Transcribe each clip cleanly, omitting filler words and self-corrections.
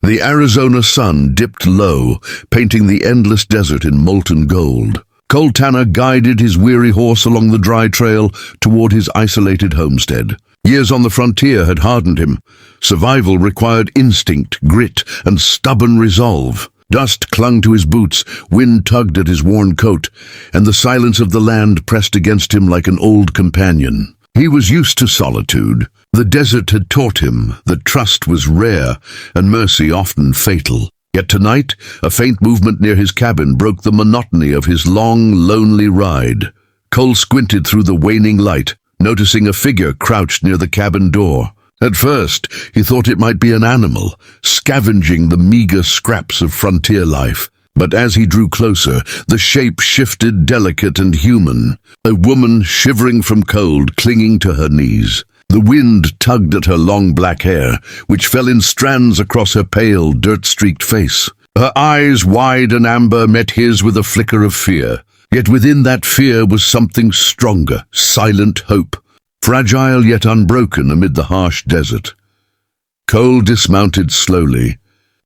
The Arizona sun dipped low, painting the endless desert in molten gold. Cole Tanner guided his weary horse along the dry trail toward his isolated homestead. Years on the frontier had hardened him. Survival required instinct, grit, and stubborn resolve. Dust clung to his boots, wind tugged at his worn coat, and the silence of the land pressed against him like an old companion. He was used to solitude. The desert had taught him that trust was rare and mercy often fatal. Yet tonight, a faint movement near his cabin broke the monotony of his long, lonely ride. Cole squinted through the waning light, noticing a figure crouched near the cabin door. At first, he thought it might be an animal, scavenging the meager scraps of frontier life. But as he drew closer, the shape shifted, delicate and human. A woman shivering from cold, clinging to her knees. The wind tugged at her long black hair, which fell in strands across her pale, dirt-streaked face. Her eyes, wide and amber, met his with a flicker of fear. Yet within that fear was something stronger, silent hope, fragile yet unbroken amid the harsh desert. Cole dismounted slowly,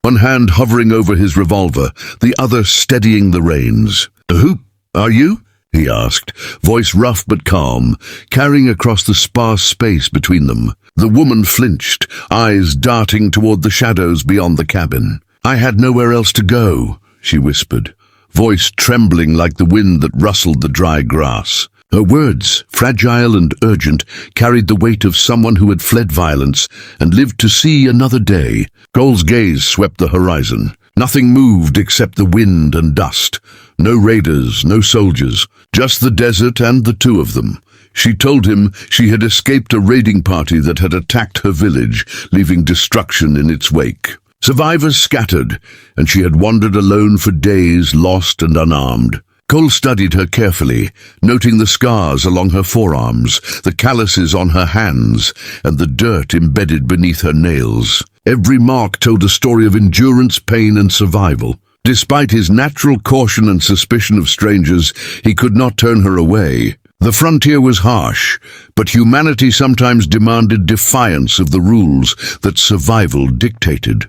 one hand hovering over his revolver, the other steadying the reins. "Who are you?" he asked, voice rough but calm, carrying across the sparse space between them. The woman flinched, eyes darting toward the shadows beyond the cabin. "I had nowhere else to go," she whispered, voice trembling like the wind that rustled the dry grass. Her words, fragile and urgent, carried the weight of someone who had fled violence and lived to see another day. Cole's gaze swept the horizon. Nothing moved except the wind and dust. No raiders, no soldiers, just the desert and the two of them. She told him she had escaped a raiding party that had attacked her village, leaving destruction in its wake. Survivors scattered, and she had wandered alone for days, lost and unarmed. Cole studied her carefully, noting the scars along her forearms, the calluses on her hands, and the dirt embedded beneath her nails. Every mark told a story of endurance, pain, and survival. Despite his natural caution and suspicion of strangers, he could not turn her away. The frontier was harsh, but humanity sometimes demanded defiance of the rules that survival dictated.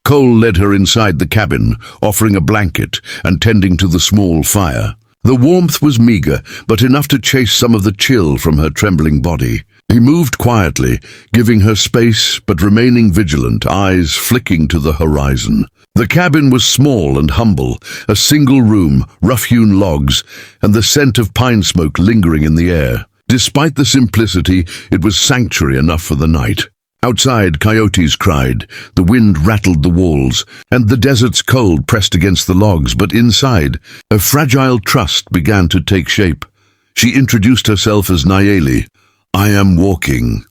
Cole led her inside the cabin, offering a blanket and tending to the small fire. The warmth was meager, but enough to chase some of the chill from her trembling body. He moved quietly, giving her space but remaining vigilant, eyes flicking to the horizon. The cabin was small and humble, a single room, rough-hewn logs, and the scent of pine smoke lingering in the air. Despite the simplicity, it was sanctuary enough for the night. Outside, coyotes cried, the wind rattled the walls, and the desert's cold pressed against the logs, but inside, a fragile trust began to take shape. She introduced herself as Nayeli. "I am walking."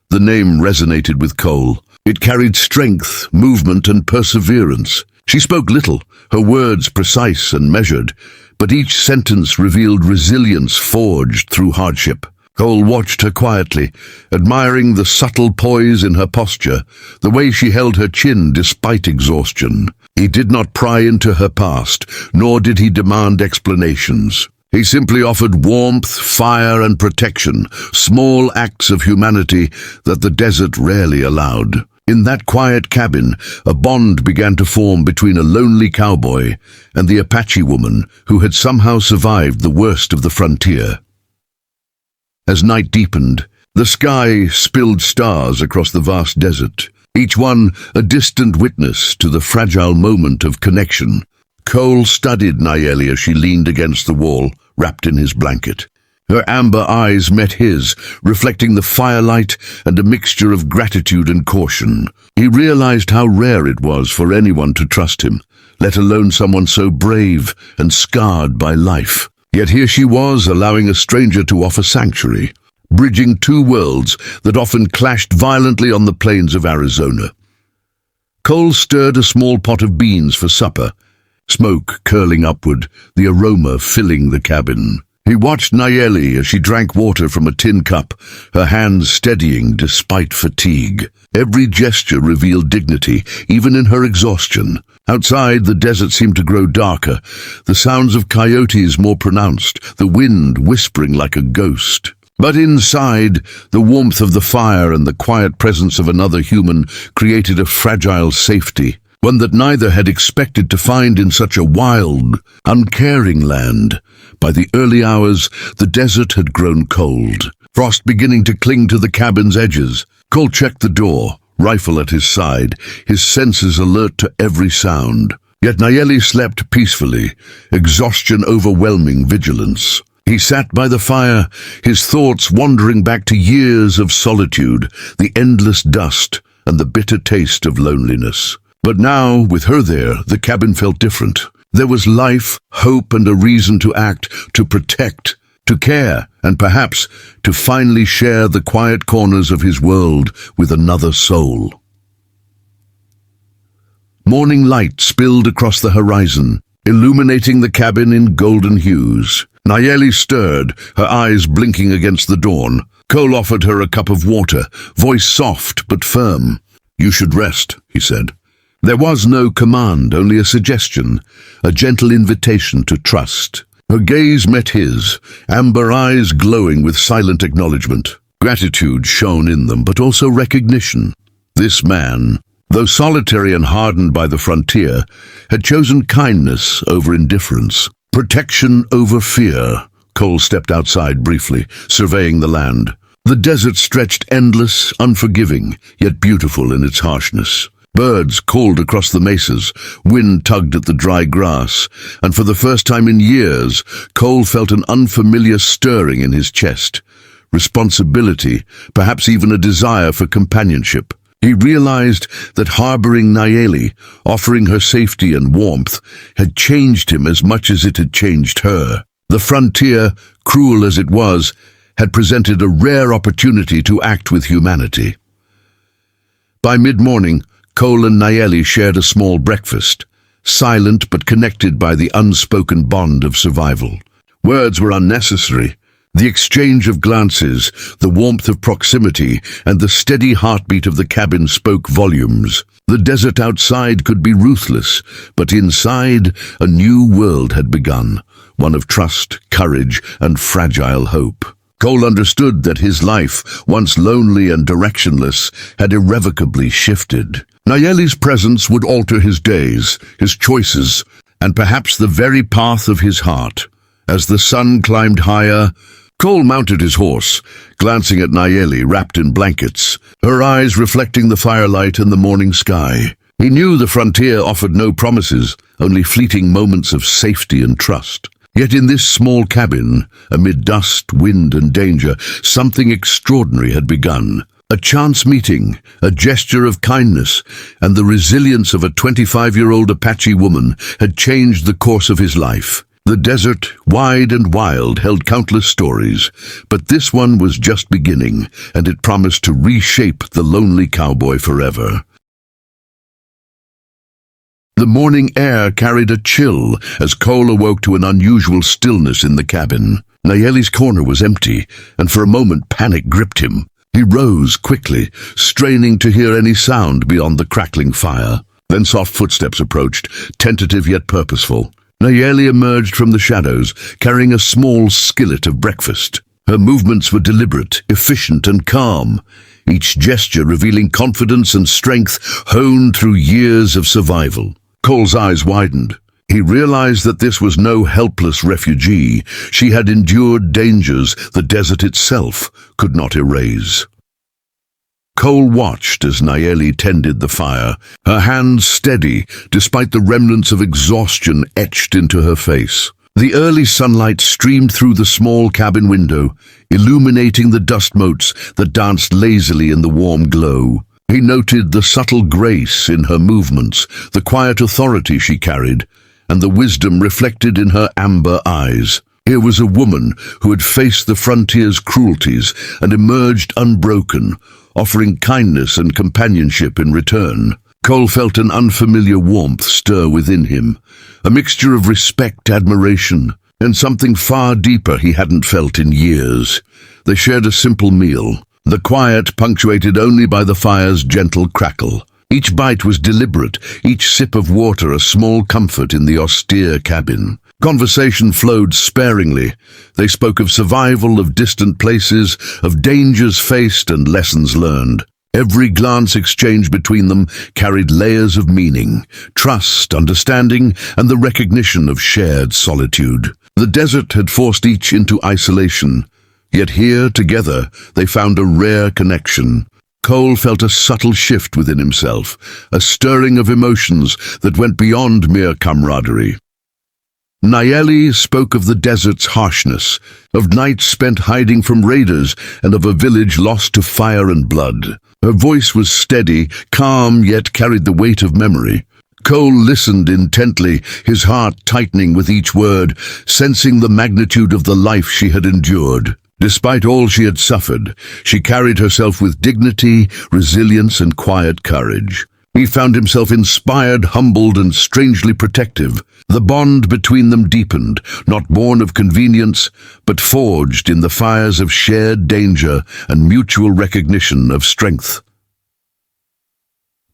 The name resonated with Cole. It carried strength, movement, and perseverance. She spoke little, her words precise and measured, but each sentence revealed resilience forged through hardship. Cole watched her quietly, admiring the subtle poise in her posture, the way she held her chin despite exhaustion. He did not pry into her past, nor did he demand explanations. He simply offered warmth, fire, and protection, small acts of humanity that the desert rarely allowed. In that quiet cabin, a bond began to form between a lonely cowboy and the Apache woman who had somehow survived the worst of the frontier. As night deepened, the sky spilled stars across the vast desert, each one a distant witness to the fragile moment of connection. Cole studied Nayeli as she leaned against the wall, wrapped in his blanket. Her amber eyes met his, reflecting the firelight and a mixture of gratitude and caution. He realized how rare it was for anyone to trust him, let alone someone so brave and scarred by life. Yet here she was, allowing a stranger to offer sanctuary, bridging two worlds that often clashed violently on the plains of Arizona. Cole stirred a small pot of beans for supper, smoke curling upward, the aroma filling the cabin. He watched Nayeli as she drank water from a tin cup, her hands steadying despite fatigue. Every gesture revealed dignity, even in her exhaustion. Outside, the desert seemed to grow darker, the sounds of coyotes more pronounced, the wind whispering like a ghost. But inside, the warmth of the fire and the quiet presence of another human created a fragile safety, one that neither had expected to find in such a wild, uncaring land. By the early hours, the desert had grown cold, frost beginning to cling to the cabin's edges. Cole checked the door, rifle at his side, his senses alert to every sound. Yet Nayeli slept peacefully, exhaustion overwhelming vigilance. He sat by the fire, his thoughts wandering back to years of solitude, the endless dust, and the bitter taste of loneliness. But now, with her there, the cabin felt different. There was life, hope, and a reason to act, to protect, to care, and perhaps to finally share the quiet corners of his world with another soul. Morning light spilled across the horizon, illuminating the cabin in golden hues. Nayeli stirred, her eyes blinking against the dawn. Cole offered her a cup of water, voice soft but firm. "You should rest," he said. There was no command, only a suggestion, a gentle invitation to trust. Her gaze met his, amber eyes glowing with silent acknowledgement. Gratitude shone in them, but also recognition. This man, though solitary and hardened by the frontier, had chosen kindness over indifference, protection over fear. Cole stepped outside briefly, surveying the land. The desert stretched endless, unforgiving, yet beautiful in its harshness. Birds called across the mesas, wind tugged at the dry grass, and for the first time in years, Cole felt an unfamiliar stirring in his chest. Responsibility, perhaps even a desire for companionship. He realized that harboring Nayeli, offering her safety and warmth, had changed him as much as it had changed her. The frontier, cruel as it was, had presented a rare opportunity to act with humanity. By mid-morning, Cole and Nayeli shared a small breakfast, silent but connected by the unspoken bond of survival. Words were unnecessary. The exchange of glances, the warmth of proximity, and the steady heartbeat of the cabin spoke volumes. The desert outside could be ruthless, but inside, a new world had begun, one of trust, courage, and fragile hope. Cole understood that his life, once lonely and directionless, had irrevocably shifted. Nayeli's presence would alter his days, his choices, and perhaps the very path of his heart. As the sun climbed higher, Cole mounted his horse, glancing at Nayeli wrapped in blankets, her eyes reflecting the firelight and the morning sky. He knew the frontier offered no promises, only fleeting moments of safety and trust. Yet in this small cabin, amid dust, wind, and danger, something extraordinary had begun. A chance meeting, a gesture of kindness, and the resilience of a 25-year-old Apache woman had changed the course of his life. The desert, wide and wild, held countless stories, but this one was just beginning, and it promised to reshape the lonely cowboy forever. The morning air carried a chill as Cole awoke to an unusual stillness in the cabin. Nayeli's corner was empty, and for a moment panic gripped him. He rose quickly, straining to hear any sound beyond the crackling fire. Then soft footsteps approached, tentative yet purposeful. Nayeli emerged from the shadows, carrying a small skillet of breakfast. Her movements were deliberate, efficient, and calm, each gesture revealing confidence and strength honed through years of survival. Cole's eyes widened. He realized that this was no helpless refugee. She had endured dangers the desert itself could not erase. Cole watched as Nayeli tended the fire, her hands steady despite the remnants of exhaustion etched into her face. The early sunlight streamed through the small cabin window, illuminating the dust motes that danced lazily in the warm glow. He noted the subtle grace in her movements, the quiet authority she carried, and the wisdom reflected in her amber eyes. Here was a woman who had faced the frontier's cruelties and emerged unbroken, offering kindness and companionship in return. Cole felt an unfamiliar warmth stir within him, a mixture of respect, admiration, and something far deeper he hadn't felt in years. They shared a simple meal, the quiet punctuated only by the fire's gentle crackle. Each bite was deliberate, each sip of water a small comfort in the austere cabin. Conversation flowed sparingly. They spoke of survival, of distant places, of dangers faced and lessons learned. Every glance exchanged between them carried layers of meaning, trust, understanding, and the recognition of shared solitude. The desert had forced each into isolation, yet here, together, they found a rare connection. Cole felt a subtle shift within himself, a stirring of emotions that went beyond mere camaraderie. Nayeli spoke of the desert's harshness, of nights spent hiding from raiders, and of a village lost to fire and blood. Her voice was steady, calm, yet carried the weight of memory. Cole listened intently, his heart tightening with each word, sensing the magnitude of the life she had endured. Despite all she had suffered, she carried herself with dignity, resilience, and quiet courage. He found himself inspired, humbled, and strangely protective. The bond between them deepened, not born of convenience, but forged in the fires of shared danger and mutual recognition of strength.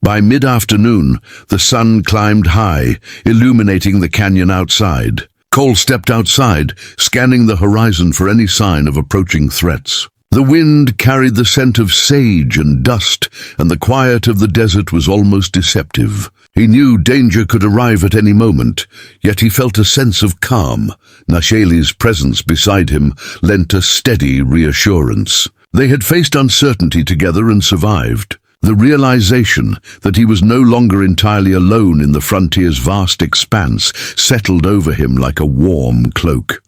By mid-afternoon, the sun climbed high, illuminating the canyon outside. Cole stepped outside, scanning the horizon for any sign of approaching threats. The wind carried the scent of sage and dust, and the quiet of the desert was almost deceptive. He knew danger could arrive at any moment, yet he felt a sense of calm. Nayeli's presence beside him lent a steady reassurance. They had faced uncertainty together and survived. The realization that he was no longer entirely alone in the frontier's vast expanse settled over him like a warm cloak.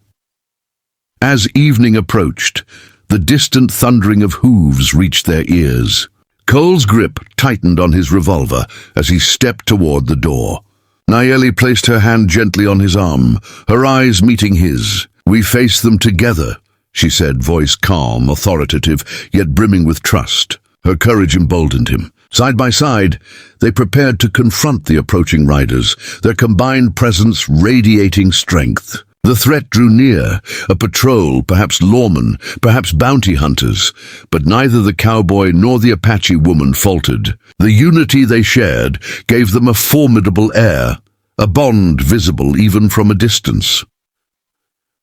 As evening approached, the distant thundering of hooves reached their ears. Cole's grip tightened on his revolver as he stepped toward the door. Nayeli placed her hand gently on his arm, her eyes meeting his. "We face them together," she said, voice calm, authoritative, yet brimming with trust. Her courage emboldened him. Side by side, they prepared to confront the approaching riders, their combined presence radiating strength. The threat drew near, a patrol, perhaps lawmen, perhaps bounty hunters, but neither the cowboy nor the Apache woman faltered. The unity they shared gave them a formidable air, a bond visible even from a distance.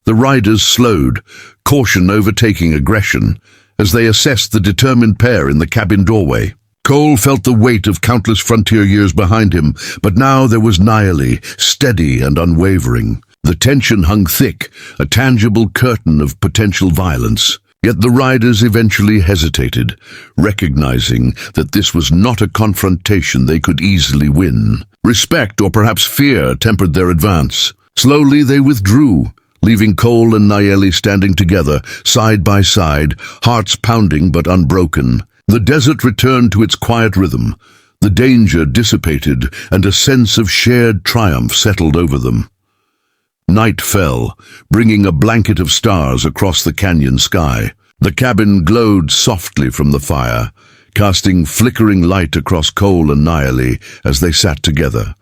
The riders slowed, caution overtaking aggression, as they assessed the determined pair in the cabin doorway. Cole felt the weight of countless frontier years behind him, but now there was Nayeli, steady and unwavering. The tension hung thick, a tangible curtain of potential violence. Yet the riders eventually hesitated, recognizing that this was not a confrontation they could easily win. Respect, or perhaps fear, tempered their advance. Slowly they withdrew, leaving Cole and Nayeli standing together, side by side, hearts pounding but unbroken. The desert returned to its quiet rhythm. The danger dissipated, and a sense of shared triumph settled over them. Night fell, bringing a blanket of stars across the canyon sky. The cabin glowed softly from the fire, casting flickering light across Cole and Nayeli as they sat together,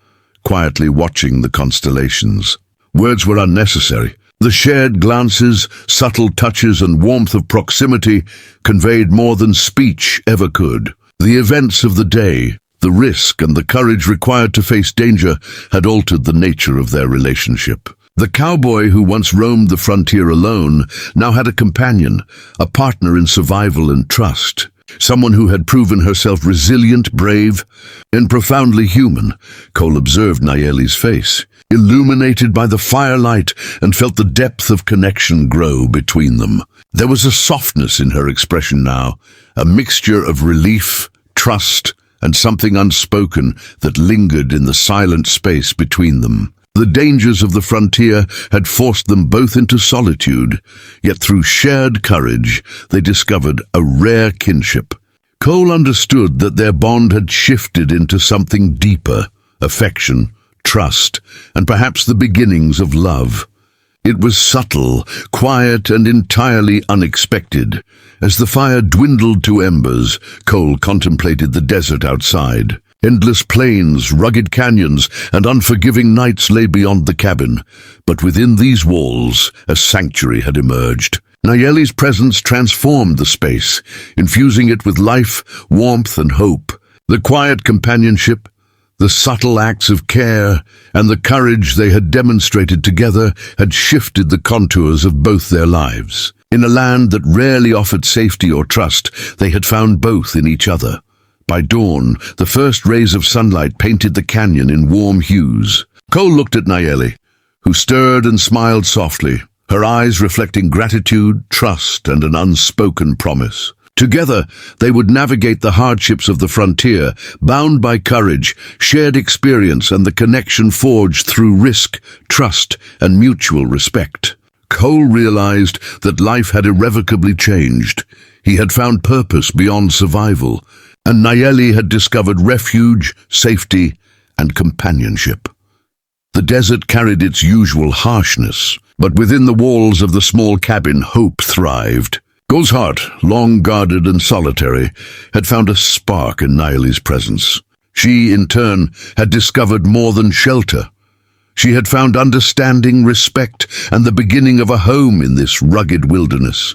quietly watching the constellations. Words were unnecessary. The shared glances, subtle touches, and warmth of proximity conveyed more than speech ever could. The events of the day, the risk, and the courage required to face danger had altered the nature of their relationship. The cowboy who once roamed the frontier alone now had a companion, a partner in survival and trust. Someone who had proven herself resilient, brave, and profoundly human. Cole observed Nayeli's face, illuminated by the firelight, and felt the depth of connection grow between them. There was a softness in her expression now, a mixture of relief, trust, and something unspoken that lingered in the silent space between them. The dangers of the frontier had forced them both into solitude, yet through shared courage they discovered a rare kinship. Cole understood that their bond had shifted into something deeper, affection, trust, and perhaps the beginnings of love. It was subtle, quiet, and entirely unexpected. As the fire dwindled to embers, Cole contemplated the desert outside. Endless plains, rugged canyons, and unforgiving nights lay beyond the cabin, but within these walls a sanctuary had emerged. Nayeli's presence transformed the space, infusing it with life, warmth, and hope. The quiet companionship, The subtle acts of care and the courage they had demonstrated together had shifted the contours of both their lives. In a land that rarely offered safety or trust, they had found both in each other. By dawn, the first rays of sunlight painted the canyon in warm hues. Cole looked at Nayeli, who stirred and smiled softly, her eyes reflecting gratitude, trust, and an unspoken promise. Together, they would navigate the hardships of the frontier, bound by courage, shared experience, and the connection forged through risk, trust, and mutual respect. Cole realized that life had irrevocably changed. He had found purpose beyond survival, and Nayeli had discovered refuge, safety, and companionship. The desert carried its usual harshness, but within the walls of the small cabin, hope thrived. Cole's heart, long guarded and solitary, had found a spark in Nayeli's presence. She, in turn, had discovered more than shelter. She had found understanding, respect, and the beginning of a home in this rugged wilderness.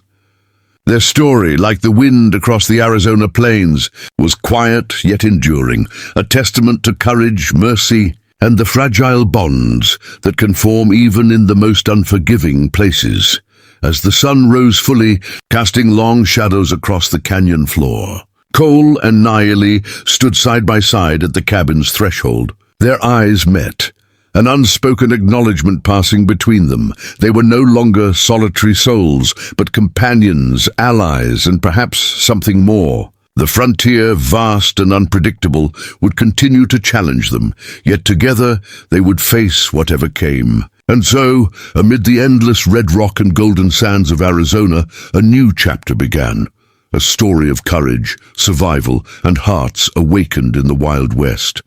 Their story, like the wind across the Arizona plains, was quiet yet enduring, a testament to courage, mercy, and the fragile bonds that can form even in the most unforgiving places. As the sun rose fully, casting long shadows across the canyon floor, Cole and Nayeli stood side by side at the cabin's threshold. Their eyes met, an unspoken acknowledgement passing between them. They were no longer solitary souls, but companions, allies, and perhaps something more. The frontier, vast and unpredictable, would continue to challenge them, yet together they would face whatever came. And so, amid the endless red rock and golden sands of Arizona, a new chapter began. A story of courage, survival, and hearts awakened in the Wild West.